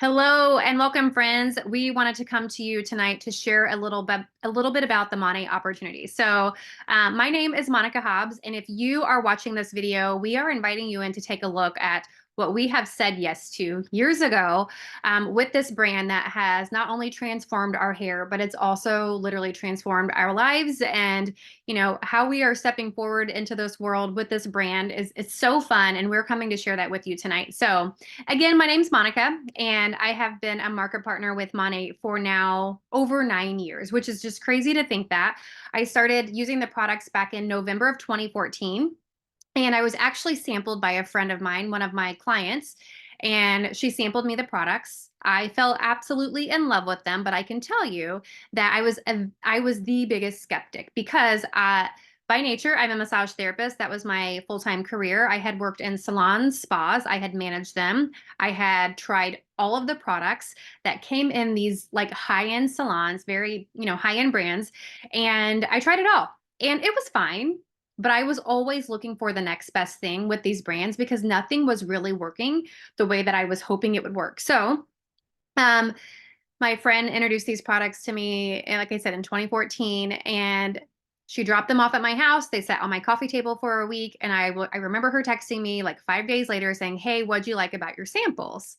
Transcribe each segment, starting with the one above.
Hello and welcome, friends. We wanted to come to you tonight to share a little bit about the Monat opportunity. My name is Monica Hobbs, and if you are watching this video, we are inviting you in to take a look at what we have said yes to years ago with this brand that has not only transformed our hair, but it's also literally transformed our lives. And how we are stepping forward into this world with this brand is it's so fun, and we're coming to share that with you tonight. So again, my name's Monica, and I have been a market partner with Monat for now over 9 years, which is just crazy to think that. I started using the products back in November of 2014, and I was actually sampled by a friend of mine, one of my clients, and she sampled me the products. I fell absolutely in love with them, but I can tell you that I was the biggest skeptic because by nature, I'm a massage therapist. That was my full-time career. I had worked in salons, spas. I had managed them. I had tried all of the products that came in these like high-end salons, very, high-end brands, and I tried it all. And it was fine, but I was always looking for the next best thing with these brands because nothing was really working the way that I was hoping it would work. Um, my friend introduced these products to me, like I said, in 2014, and she dropped them off at my house. They sat on my coffee table for a week, and I remember her texting me like 5 days later saying, "Hey, what'd you like about your samples?"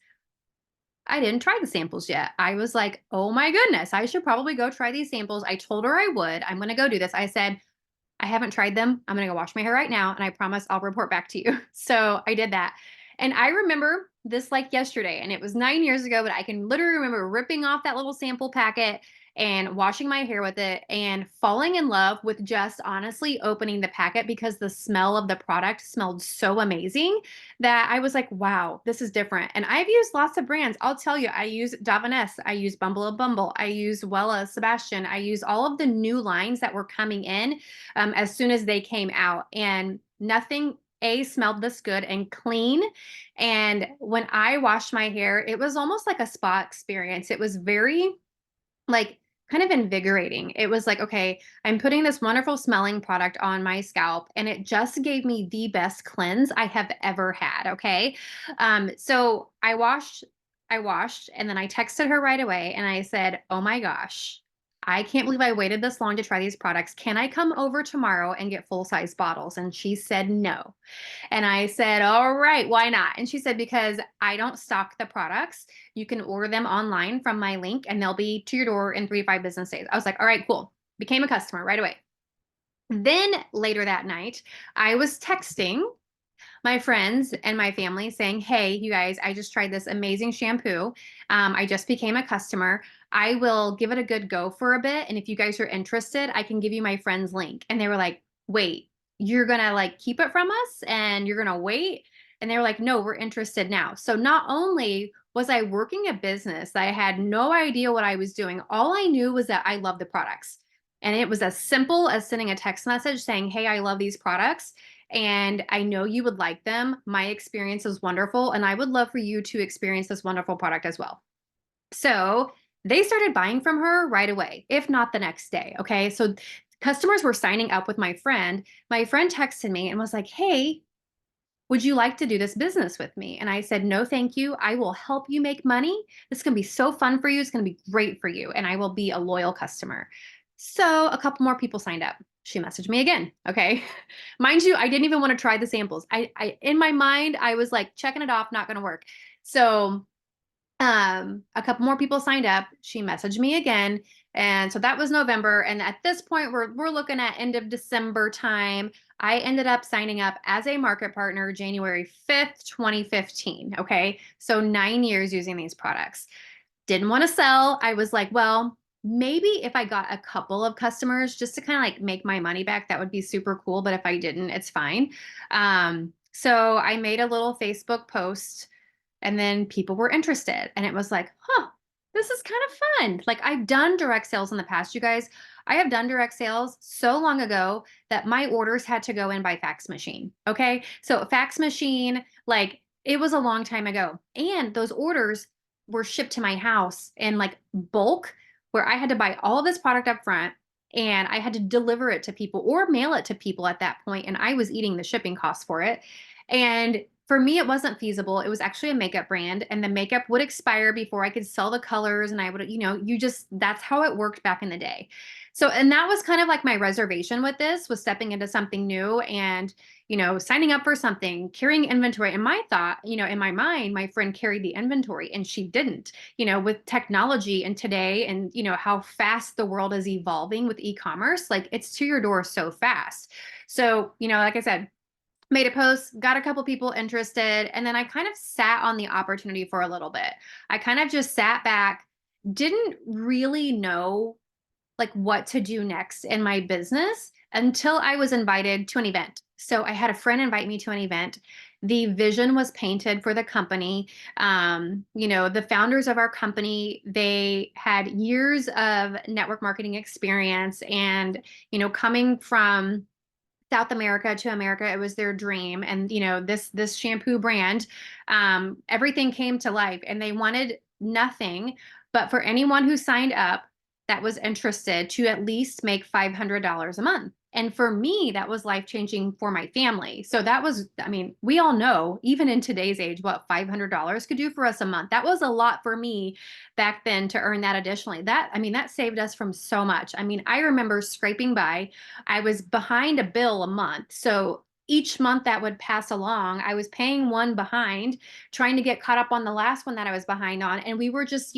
I didn't try the samples yet. I was like, "Oh my goodness, I should probably go try these samples." I told her I would. I'm going to go do this. I said, "I haven't tried them. I'm going to go wash my hair right now, and I promise I'll report back to you." So I did that. And I remember this like yesterday, and it was 9 years ago, but I can literally remember ripping off that little sample packet and washing my hair with it and falling in love with just honestly opening the packet because the smell of the product smelled so amazing that I was like, wow, this is different. And I've used lots of brands. I'll tell you, I use Davines, I use Bumble a Bumble, I use Wella Sebastian, I use all of the new lines that were coming in as soon as they came out, and nothing smelled this good and clean. And when I washed my hair, it was almost like a spa experience. It was very like kind of invigorating. It was like, okay, I'm putting this wonderful smelling product on my scalp, and it just gave me the best cleanse I have ever had. Okay. So I washed, and then I texted her right away and I said, "Oh my gosh, I can't believe I waited this long to try these products. Can I come over tomorrow and get full-size bottles?" And she said no. And I said, "All right, why not?" And she said, "Because I don't stock the products. You can order them online from my link, and they'll be to your door in 3 to 5 business days." I was like, "All right, cool." Became a customer right away. Then later that night, I was texting my friends and my family saying, "Hey, you guys, I just tried this amazing shampoo. I just became a customer. I will give it a good go for a bit. And if you guys are interested, I can give you my friend's link." And they were like, "Wait, you're going to like keep it from us and you're going to wait?" And they were like, "No, we're interested now." So not only was I working a business that I had no idea what I was doing, all I knew was that I love the products. And it was as simple as sending a text message saying, "Hey, I love these products, and I know you would like them. My experience is wonderful, and I would love for you to experience this wonderful product as well." So they started buying from her right away, if not the next day. Okay. So customers were signing up with my friend. My friend texted me and was like, "Hey, would you like to do this business with me?" And I said, "No, thank you. I will help you make money. This is going to be so fun for you. It's going to be great for you. And I will be a loyal customer." So a couple more people signed up. She messaged me again. Okay. Mind you, I didn't even want to try the samples. In my mind, I was like checking it off, not going to work. So a couple more people signed up. She messaged me again. And so that was November. And at this point, we're looking at end of December time. I ended up signing up as a market partner January 5th, 2015. Okay. So 9 years using these products. Didn't want to sell. I was like, well, maybe if I got a couple of customers just to kind of like make my money back, that would be super cool. But if I didn't, it's fine. So I made a little Facebook post, and then people were interested, and it was like, huh, this is kind of fun. Like, I've done direct sales in the past, you guys. I have done direct sales so long ago that my orders had to go in by fax machine. Okay. So fax machine, like it was a long time ago. And those orders were shipped to my house in like bulk, where I had to buy all of this product up front, and I had to deliver it to people or mail it to people at that point, and I was eating the shipping costs for it. And for me, it wasn't feasible. It was actually a makeup brand, and the makeup would expire before I could sell the colors. And I would, that's how it worked back in the day. So, and that was kind of like my reservation with this, was stepping into something new and, signing up for something, carrying inventory. And my thought, in my mind, my friend carried the inventory and she didn't, with technology and today and, how fast the world is evolving with e-commerce, like it's to your door so fast. So, like I said, made a post, got a couple people interested, and then I kind of sat on the opportunity for a little bit. I kind of just sat back, didn't really know like what to do next in my business until I was invited to an event. So I had a friend invite me to an event. The vision was painted for the company. The founders of our company, they had years of network marketing experience and, coming from South America to America, it was their dream. And, this shampoo brand, everything came to life and they wanted nothing but for anyone who signed up that was interested to at least make $500 a month. And for me, that was life-changing for my family. So that was, we all know, even in today's age, what $500 could do for us a month. That was a lot for me back then to earn that additionally. That saved us from so much. I remember scraping by. I was behind a bill a month. So each month that would pass along, I was paying one behind, trying to get caught up on the last one that I was behind on. And we were just,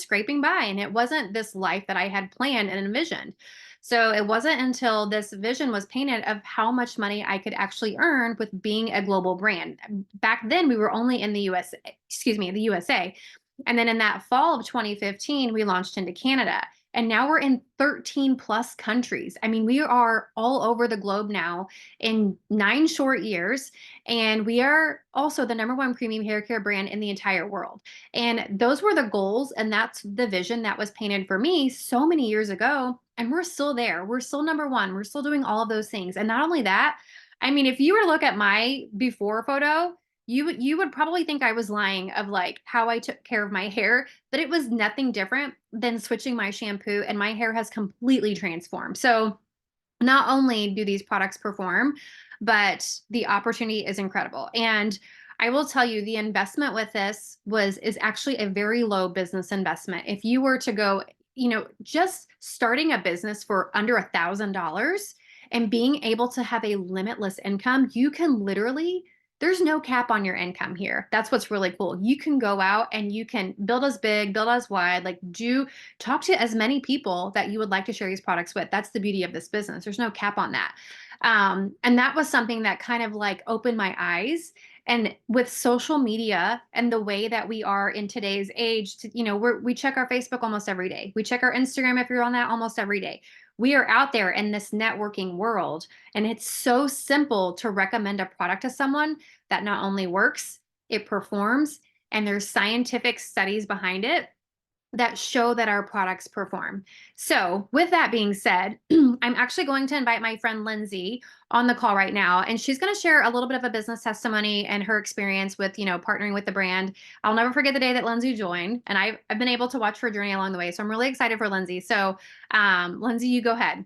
scraping by. And it wasn't this life that I had planned and envisioned. So it wasn't until this vision was painted of how much money I could actually earn with being a global brand. Back then, we were only in the the USA. And then in that fall of 2015, we launched into Canada. And now we're in 13 plus countries. We are all over the globe now in 9 short years. And we are also the #1 premium hair care brand in the entire world. And those were the goals. And that's the vision that was painted for me so many years ago. And we're still there. We're still #1. We're still doing all of those things. And not only that, if you were to look at my before photo, you would probably think I was lying of like how I took care of my hair, but it was nothing different than switching my shampoo and my hair has completely transformed. So not only do these products perform, but the opportunity is incredible. And I will tell you, the investment with this is actually a very low business investment. If you were to go, just starting a business for under $1,000 and being able to have a limitless income, you can literally, there's no cap on your income here. That's what's really cool. You can go out and you can build as big, build as wide, talk to as many people that you would like to share these products with. That's the beauty of this business. There's no cap on that. And that was something that kind of like opened my eyes. And with social media and the way that we are in today's age, we check our Facebook almost every day. We check our Instagram, if you're on that, almost every day. We are out there in this networking world, and it's so simple to recommend a product to someone that not only works, it performs, and there's scientific studies behind it that show that our products perform. So with that being said, I'm actually going to invite my friend Lindsay on the call right now, and she's going to share a little bit of a business testimony and her experience with, partnering with the brand. I'll never forget the day that Lindsay joined, and I've been able to watch her journey along the way. So I'm really excited for Lindsay. So Lindsay, you go ahead.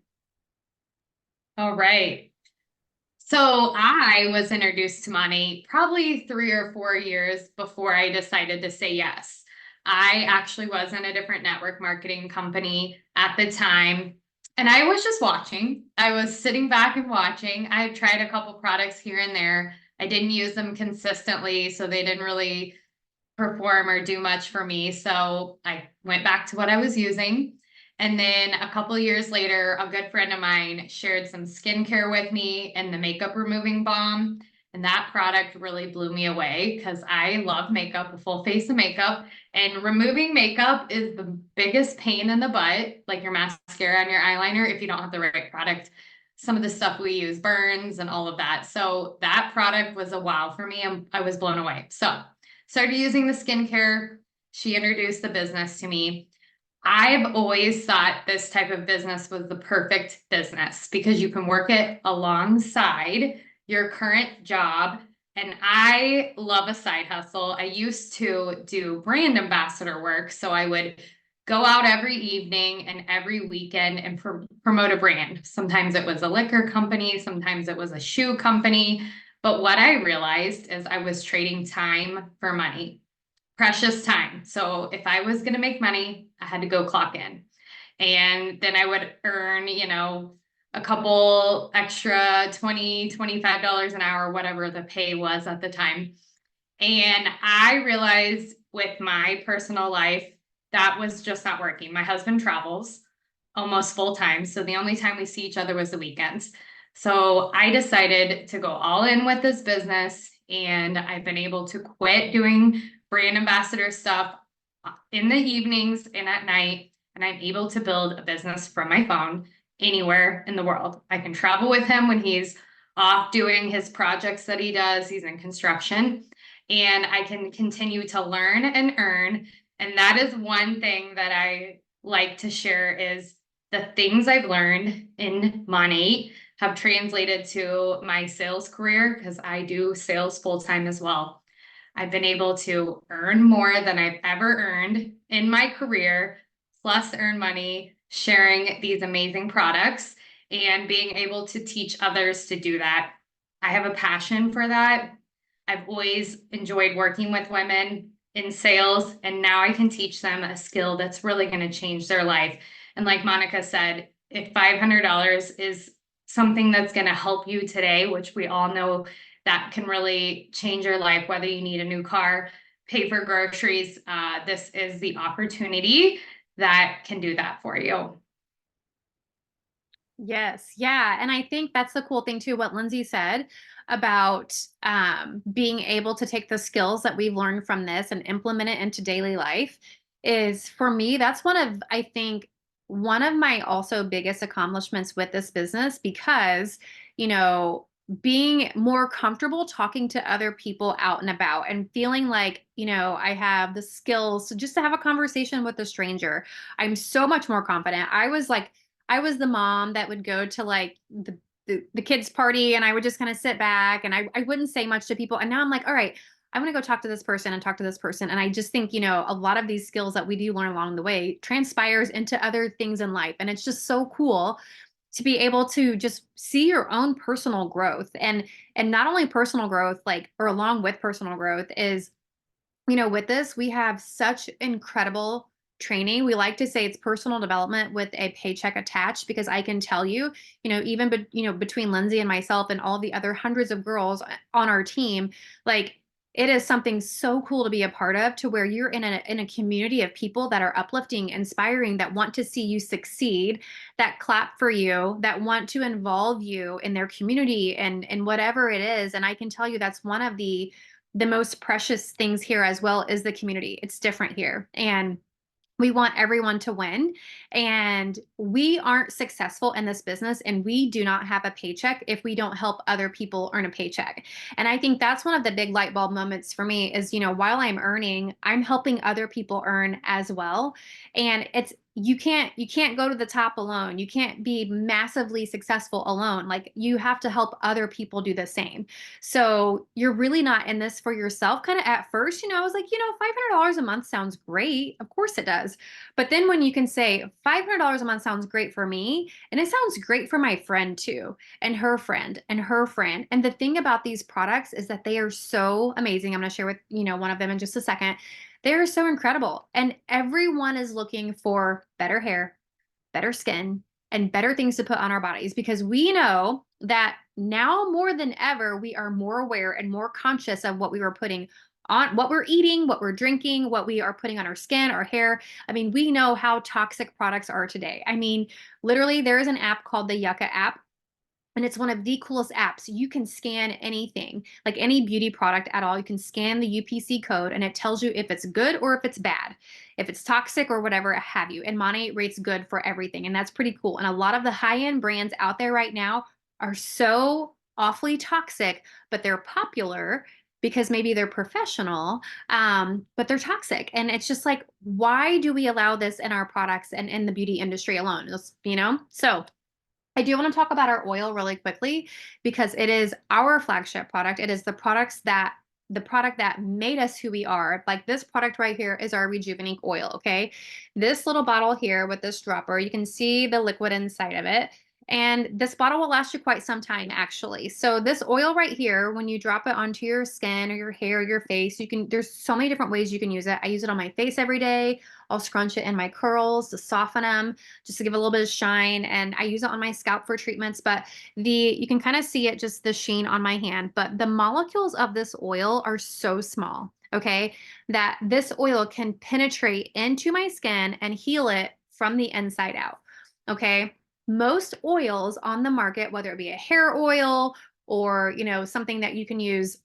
All right. So I was introduced to Monat probably 3 or 4 years before I decided to say yes. I actually was in a different network marketing company at the time, and I was just watching. I was sitting back and watching. I had tried a couple products here and there. I didn't use them consistently, so they didn't really perform or do much for me. So I went back to what I was using. And then a couple of years later, a good friend of mine shared some skincare with me and the makeup removing balm. And that product really blew me away because I love makeup, a full face of makeup. And removing makeup is the biggest pain in the butt, like your mascara and your eyeliner, if you don't have the right product. Some of the stuff we use burns and all of that. So that product was a wow for me, and I was blown away. So started using the skincare. She introduced the business to me. I've always thought this type of business was the perfect business because you can work it alongside your current job. And I love a side hustle. I used to do brand ambassador work. So I would go out every evening and every weekend and promote a brand. Sometimes it was a liquor company. Sometimes it was a shoe company. But what I realized is I was trading time for money, precious time. So if I was going to make money, I had to go clock in. And then I would earn, a couple extra $25 an hour, whatever the pay was at the time. And I realized with my personal life, that was just not working. My husband travels almost full time. So the only time we see each other was the weekends. So I decided to go all in with this business, and I've been able to quit doing brand ambassador stuff in the evenings and at night. And I'm able to build a business from my phone anywhere in the world. I can travel with him when he's off doing his projects that he does. He's in construction, and I can continue to learn and earn. And that is one thing that I like to share is the things I've learned in Monat have translated to my sales career, because I do sales full time as well. I've been able to earn more than I've ever earned in my career, plus earn money sharing these amazing products and being able to teach others to do that. I have a passion for that. I've always enjoyed working with women in sales, and now I can teach them a skill that's really going to change their life. And like Monica said, if $500 is something that's going to help you today, which we all know that can really change your life, whether you need a new car, pay for groceries, this is the opportunity that can do that for you. Yes. Yeah. And I think that's the cool thing too, what Lindsay said about being able to take the skills that we've learned from this and implement it into daily life is, for me, that's I think, one of my also biggest accomplishments with this business, because, you know, being more comfortable talking to other people out and about and feeling like, I have the skills to just to have a conversation with a stranger. I'm so much more confident. I was the mom that would go to like the kids party, and I would just kind of sit back, and I wouldn't say much to people. And now I'm like, all right, I'm going to go talk to this person and talk to this person. And I just think, a lot of these skills that we do learn along the way transpires into other things in life. And it's just so cool to be able to just see your own personal growth, and not only personal growth, like, or along with personal growth is, with this, we have such incredible training. We like to say it's personal development with a paycheck attached, because I can tell you, even between Lindsay and myself and all the other hundreds of girls on our team, like, it is something so cool to be a part of, to where you're in a community of people that are uplifting, inspiring, that want to see you succeed, that clap for you, that want to involve you in their community and whatever it is. And I can tell you that's one of the most precious things here, as well, is the community. It's different here. And we want everyone to win. And we aren't successful in this business, and we do not have a paycheck if we don't help other people earn a paycheck. And I think that's one of the big light bulb moments for me is, while I'm earning, I'm helping other people earn as well. And you can't go to the top alone. You can't be massively successful alone. Like, you have to help other people do the same. So you're really not in this for yourself. Kind of at first, I was like, $500 a month sounds great. Of course it does. But then when you can say $500 a month sounds great for me, and it sounds great for my friend too, and her friend and her friend. And the thing about these products is that they are so amazing. I'm going to share with, one of them in just a second. They're so incredible. And everyone is looking for better hair, better skin, and better things to put on our bodies, because we know that now more than ever, we are more aware and more conscious of what we were putting on, what we're eating, what we're drinking, what we are putting on our skin, our hair. I mean, we know how toxic products are today. I mean, literally, there is an app called the Yucca app. And it's one of the coolest apps. You can scan anything, like any beauty product at all. You can scan the UPC code, and it tells you if it's good or if it's bad, if it's toxic or whatever have you. And Monat rates good for everything. And that's pretty cool. And a lot of the high-end brands out there right now are so awfully toxic, but they're popular because maybe they're professional, but they're toxic. And it's just like, why do we allow this in our products and in the beauty industry alone? So I do want to talk about our oil really quickly, because it is our flagship product. It is the product that made us who we are. Like, this product right here is our Rejuvenate oil. Okay. This little bottle here with this dropper, you can see the liquid inside of it. And this bottle will last you quite some time, actually. So this oil right here, when you drop it onto your skin or your hair or your face, there's so many different ways you can use it. I use it on my face every day. I'll scrunch it in my curls to soften them, just to give a little bit of shine. And I use it on my scalp for treatments, but you can kind of see it, just the sheen on my hand, but the molecules of this oil are so small, okay, that this oil can penetrate into my skin and heal it from the inside out, okay? Most oils on the market, whether it be a hair oil or, something that you can use,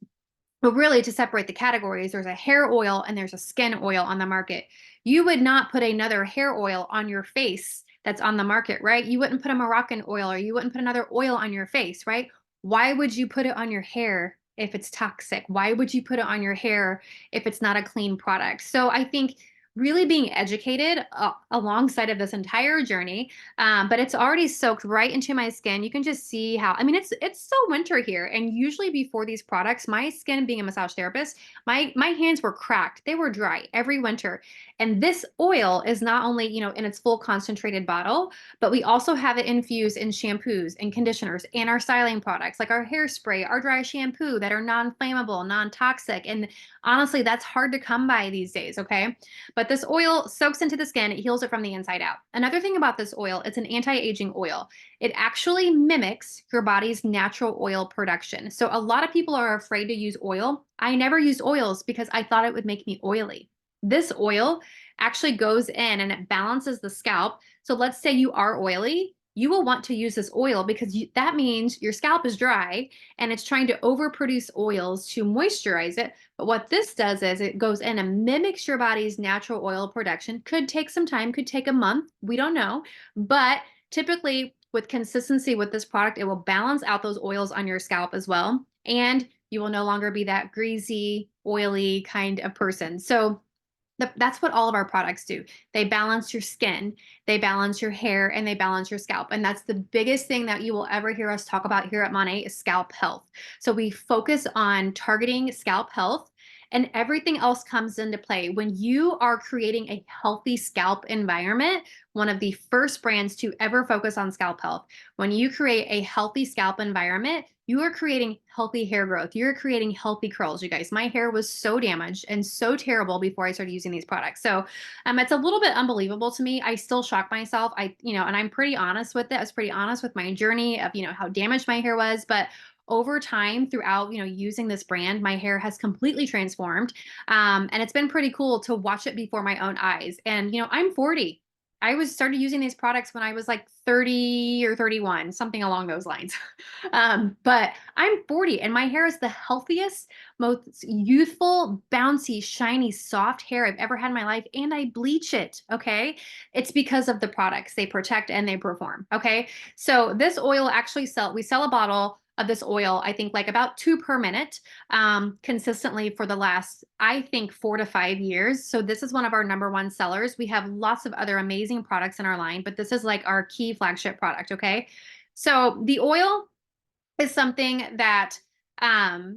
but really to separate the categories, there's a hair oil and there's a skin oil on the market. You would not put another hair oil on your face that's on the market, right? You wouldn't put a Moroccan oil, or you wouldn't put another oil on your face, right? Why would you put it on your hair if it's toxic? Why would you put it on your hair if it's not a clean product? So I think really being educated alongside of this entire journey, but it's already soaked right into my skin. You can just see how, I mean, it's still winter here, and usually before these products, my skin, being a massage therapist, my hands were cracked. They were dry every winter. And this oil is not only, in its full concentrated bottle, but we also have it infused in shampoos and conditioners and our styling products, like our hairspray, our dry shampoo, that are non-flammable, non-toxic. And honestly, that's hard to come by these days, okay? But this oil soaks into the skin, it heals it from the inside out. Another thing about this oil, it's an anti-aging oil. It actually mimics your body's natural oil production. So a lot of people are afraid to use oil. I never used oils because I thought it would make me oily. This oil actually goes in and it balances the scalp. So let's say you are oily, you will want to use this oil because that means your scalp is dry and it's trying to overproduce oils to moisturize it. But what this does is it goes in and mimics your body's natural oil production. Could take some time, could take a month, we don't know. But typically with consistency with this product, it will balance out those oils on your scalp as well. And you will no longer be that greasy, oily kind of person. So that's what all of our products do. They balance your skin, they balance your hair, and they balance your scalp. And that's the biggest thing that you will ever hear us talk about here at Monat is scalp health. So we focus on targeting scalp health, and everything else comes into play. When you are creating a healthy scalp environment, one of the first brands to ever focus on scalp health, when you create a healthy scalp environment, you are creating healthy hair growth. You're creating healthy curls, you guys. My hair was so damaged and so terrible before I started using these products. So it's a little bit unbelievable to me. I still shock myself. And I'm pretty honest with it. I was pretty honest with my journey of, how damaged my hair was. But over time, throughout, using this brand, my hair has completely transformed. And it's been pretty cool to watch it before my own eyes. And, I'm 40. I started using these products when I was like 30 or 31, something along those lines. But I'm 40 and my hair is the healthiest, most youthful, bouncy, shiny, soft hair I've ever had in my life. And I bleach it. Okay. It's because of the products. They protect and they perform. Okay. So this oil actually we sell a bottle of this oil, I think like about 2 per minute, consistently for the last, I think 4 to 5 years. So this is one of our #1 sellers. We have lots of other amazing products in our line, but this is like our key flagship product. Okay. So the oil is something that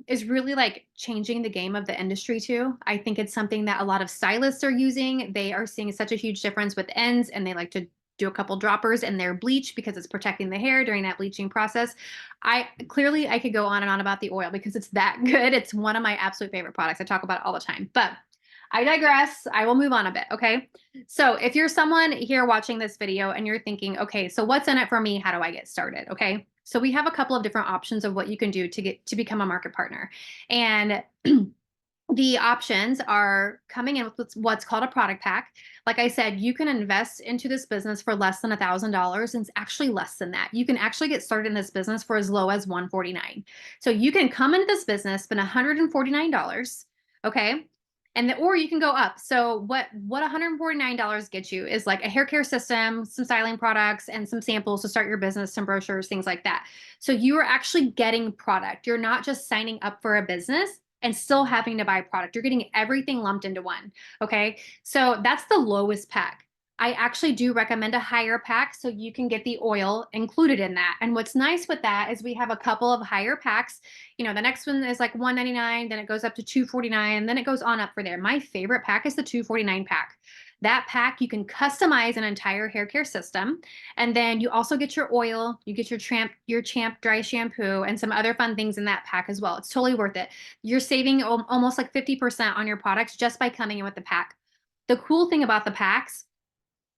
is really like changing the game of the industry too. I think it's something that a lot of stylists are using. They are seeing such a huge difference with ends, and they like to do a couple droppers in their bleach because it's protecting the hair during that bleaching process. I could go on and on about the oil because it's that good. It's one of my absolute favorite products. I talk about it all the time, but I digress. I will move on a bit. Okay. So if you're someone here watching this video and you're thinking, okay, so what's in it for me? How do I get started? Okay. So we have a couple of different options of what you can do to become a market partner. And the options are coming in with what's called a product pack. Like I said, you can invest into this business for less than $1,000, and it's actually less than that. You can actually get started in this business for as low as $149. So you can come into this business, spend $149, okay? Or you can go up. So what $149 gets you is like a hair care system, some styling products, and some samples to start your business, some brochures, things like that. So you are actually getting product. You're not just signing up for a business and still having to buy product. You're getting everything lumped into one. Okay. So that's the lowest pack. I actually do recommend a higher pack so you can get the oil included in that. And what's nice with that is we have a couple of higher packs. The next one is like $199, then it goes up to $249, then it goes on up for there. My favorite pack is the $249 pack. That pack, you can customize an entire hair care system. And then you also get your oil, you get your Champ dry shampoo, and some other fun things in that pack as well. It's totally worth it. You're saving almost like 50% on your products just by coming in with the pack. The cool thing about the packs,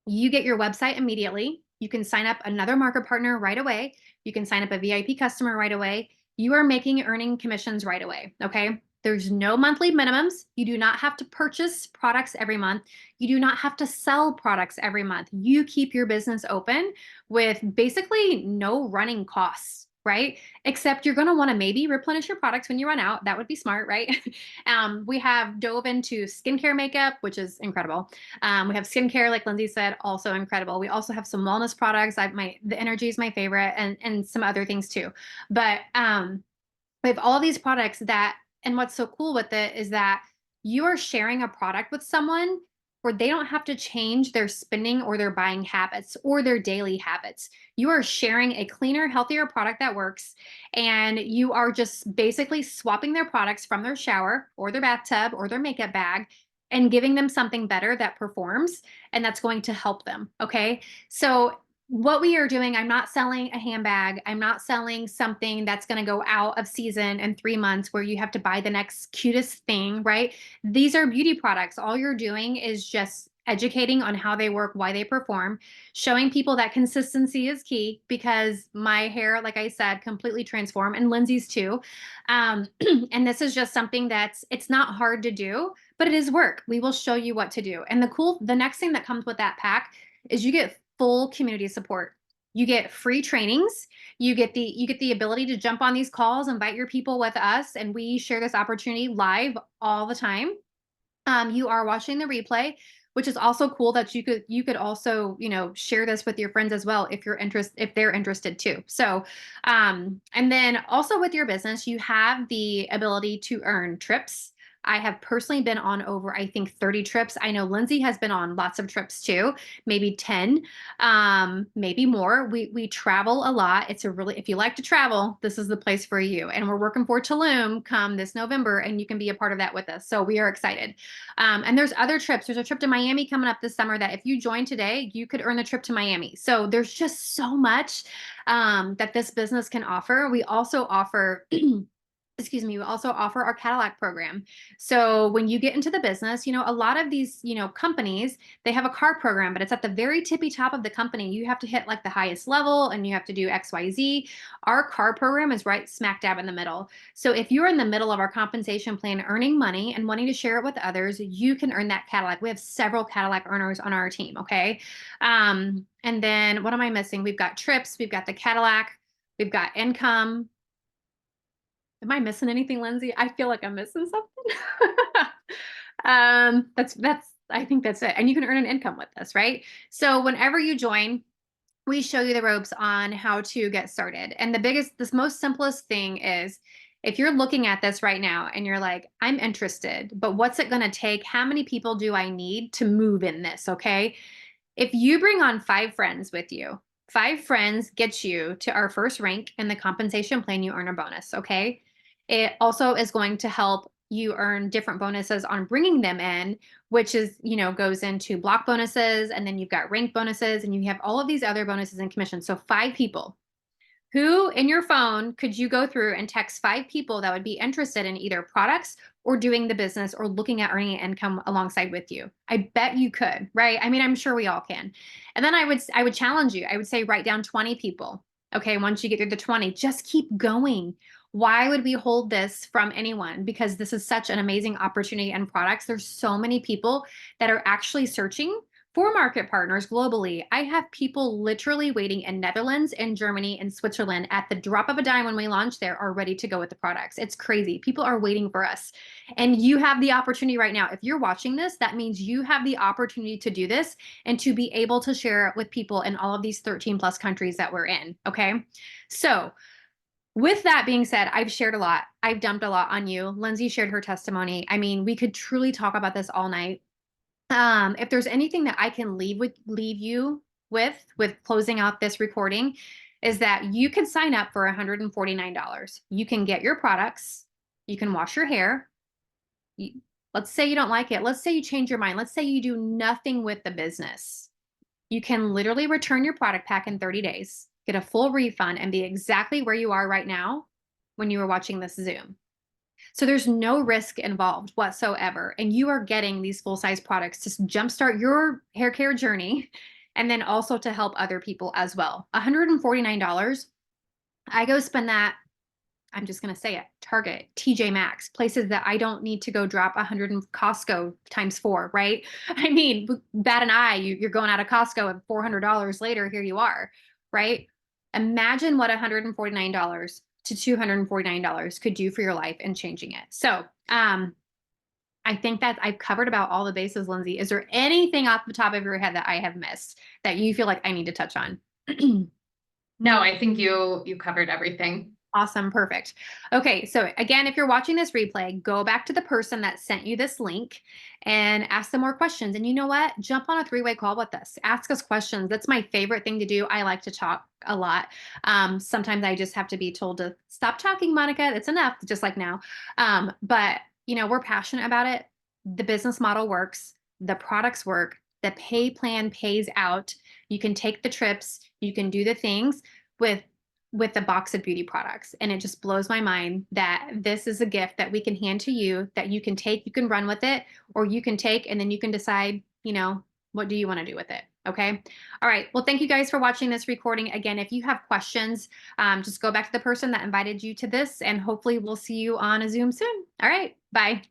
you get your website immediately. You can sign up another market partner right away. You can sign up a VIP customer right away. You are earning commissions right away. Okay. There's no monthly minimums. You do not have to purchase products every month. You do not have to sell products every month. You keep your business open with basically no running costs, right? Except you're going to want to maybe replenish your products when you run out. That would be smart, right? We have dove into skincare makeup, which is incredible. We have skincare, like Lindsay said, also incredible. We also have some wellness products. The energy is my favorite, and some other things too. But we have all these products and what's so cool with it is that you are sharing a product with someone where they don't have to change their spending or their buying habits or their daily habits. You are sharing a cleaner, healthier product that works, and you are just basically swapping their products from their shower or their bathtub or their makeup bag and giving them something better that performs and that's going to help them. Okay. So what we are doing, I'm not selling a handbag. I'm not selling something that's going to go out of season in 3 months where you have to buy the next cutest thing, right? These are beauty products. All you're doing is just educating on how they work, why they perform, showing people that consistency is key because my hair, like I said, completely transformed, and Lindsay's too. And this is just something it's not hard to do, but it is work. We will show you what to do. And the next thing that comes with that pack is you get full community support. You get free trainings. You get the ability to jump on these calls, invite your people with us, and we share this opportunity live all the time. You are watching the replay, which is also cool that you could also, share this with your friends as well if they're interested too. So, and then also with your business, you have the ability to earn trips. I have personally been on over, I think, 30 trips. I know Lindsay has been on lots of trips too, maybe 10, maybe more. We travel a lot. If you like to travel, this is the place for you. And we're working for Tulum come this November, and you can be a part of that with us. So we are excited. And there's other trips. There's a trip to Miami coming up this summer that if you join today, you could earn the trip to Miami. So there's just so much that this business can offer. We also offer we also offer our Cadillac program. So when you get into the business, a lot of these, companies, they have a car program, but it's at the very tippy top of the company. You have to hit like the highest level and you have to do XYZ. Our car program is right smack dab in the middle. So if you're in the middle of our compensation plan, earning money and wanting to share it with others, you can earn that Cadillac. We have several Cadillac earners on our team. Okay. And then what am I missing? We've got trips, we've got the Cadillac, we've got income. Am I missing anything, Lindsay? I feel like I'm missing something. I think that's it. And you can earn an income with this, right? So whenever you join, we show you the ropes on how to get started. And this most simplest thing is if you're looking at this right now and you're like, I'm interested, but what's it going to take? How many people do I need to move in this? Okay. If you bring on 5 friends with you, 5 friends gets you to our first rank in the compensation plan, you earn a bonus. Okay. It also is going to help you earn different bonuses on bringing them in, which goes into block bonuses. And then you've got rank bonuses and you have all of these other bonuses and commissions. So 5 people. Who in your phone could you go through and text 5 people that would be interested in either products or doing the business or looking at earning income alongside with you? I bet you could, right? I mean, I'm sure we all can. And then I would challenge you. I would say write down 20 people. Okay, once you get through the 20, just keep going. Why would we hold this from anyone? Because this is such an amazing opportunity and products. There's so many people that are actually searching for market partners globally. I have people literally waiting in Netherlands and Germany and Switzerland at the drop of a dime when we launch there are ready to go with the products. It's crazy. People are waiting for us. And you have the opportunity right now. If you're watching this, that means you have the opportunity to do this and to be able to share it with people in all of these 13 plus countries that we're in. Okay. So with that being said, I've shared a lot. I've dumped a lot on you. Lindsay shared her testimony. I mean, we could truly talk about this all night. If there's anything that I can leave you with closing out this recording, is that you can sign up for $149. You can get your products. You can wash your hair. Let's say you don't like it. Let's say you change your mind. Let's say you do nothing with the business. You can literally return your product pack in 30 days, get a full refund, and be exactly where you are right now when you were watching this Zoom. So there's no risk involved whatsoever. And you are getting these full-size products to jumpstart your hair care journey and then also to help other people as well. $149. I go spend that, I'm just going to say it, Target, TJ Maxx, places that I don't need to go drop 100 in Costco times 4, right? I mean, bat an eye, you're going out of Costco and $400 later, here you are, right? Imagine what $149 to $249 could do for your life and changing it. So, I think that I've covered about all the bases, Lindsay. Is there anything off the top of your head that I have missed that you feel like I need to touch on? No, I think you covered everything. Awesome. Perfect. Okay. So again, if you're watching this replay, go back to the person that sent you this link and ask them more questions. And you know what? Jump on a 3-way call with us. Ask us questions. That's my favorite thing to do. I like to talk a lot. Sometimes I just have to be told to stop talking, Monica. It's enough, just like now. But we're passionate about it. The business model works. The products work. The pay plan pays out. You can take the trips. You can do the things with the box of beauty products. And it just blows my mind that this is a gift that we can hand to you, that you can take, you can run with it, or you can take, and then you can decide, what do you want to do with it? Okay. All right. Well, thank you guys for watching this recording. Again, if you have questions, just go back to the person that invited you to this, and hopefully we'll see you on a Zoom soon. All right. Bye.